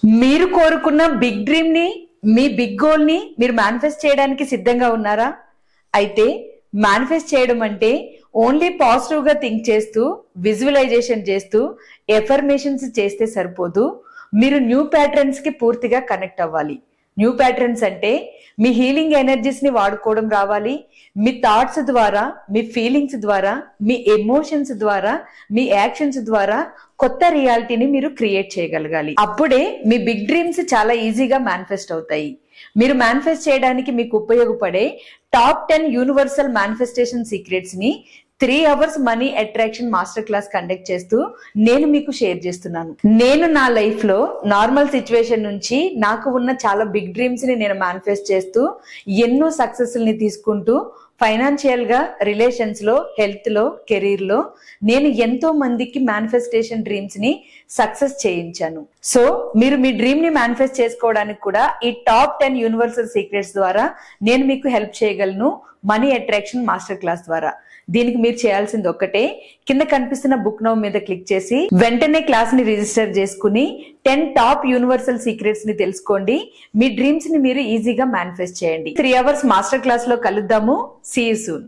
మీరు కోరుకున్న big dream ని, మీ బిగ్ గోల్ ని మీరు మేనిఫెస్ట్ చేయడానికి సిద్ధంగా ఉన్నారా? అయితే మేనిఫెస్ట్ చేయడం అంటే ఓన్లీ పాజిటివ్ గా థింక్ చేస్తూ, విజువలైజేషన్ చేస్తూ, ఎఫర్మేషన్స్ చేస్తే సరిపోదు. మీరు న్యూ ప్యాటర్న్స్ కి పూర్తిగా కనెక్ట్ అవ్వాలి. న్యూ ప్యాటర్న్స్ అంటే మీ హీలింగ్ ఎనర్జీస్ ని వాడుకోవడం రావాలి. మీ థాట్స్ ద్వారా, మీ ఫీలింగ్స్ ద్వారా, మీ ఎమోషన్స్ ద్వారా, మీ యాక్షన్స్ ద్వారా కొత్త రియాలిటీని మీరు క్రియేట్ చేయగలగాలి. అప్పుడే మీ బిగ్ డ్రీమ్స్ చాలా ఈజీగా మేనిఫెస్ట్ అవుతాయి. మీరు మేనిఫెస్ట్ చేయడానికి మీకు ఉపయోగపడే టాప్ 10 యూనివర్సల్ మేనిఫెస్టేషన్ సీక్రెట్స్ ని 3 hours money attraction master class conduct చేస్తూ నేను మీకు షేర్ చేస్తున్నాను. నేను నా లైఫ్ లో నార్మల్ సిచ్యువేషన్ నుంచి నాకు ఉన్న చాలా బిగ్ డ్రీమ్స్ ని నేను మేనిఫెస్ట్ చేస్తూ ఎన్నో సక్సెస్ ని తీసుకుంటూ ఫైనాన్షియల్ గా, రిలేషన్స్ లో, హెల్త్ లో, కెరీర్ లో నేను ఎంతో మందికి మేనిఫెస్టేషన్ డ్రీమ్స్ ని సక్సెస్ చేయించాను. సో మీరు మీ డ్రీమ్ ని మేనిఫెస్ట్ చేసుకోవడానికి కూడా ఈ టాప్ 10 యూనివర్సల్ సీక్రెట్స్ ద్వారా నేను మీకు హెల్ప్ చేయగలను. మనీ అట్రాక్షన్ మాస్టర్ క్లాస్ ద్వారా. దీనికి మీరు చేయాల్సింది ఒక్కటే, కింద కనిపిస్తున్న బుక్ నౌ మీద క్లిక్ చేసి వెంటనే క్లాస్ ని రిజిస్టర్ చేసుకుని 10 టాప్ యూనివర్సల్ సీక్రెట్స్ ని తెలుసుకోండి. మీ డ్రీమ్స్ ని మీరు ఈజీగా మేనిఫెస్ట్ చేయండి. 3 అవర్స్ మాస్టర్ క్లాస్ లో కలుద్దాము. See you soon.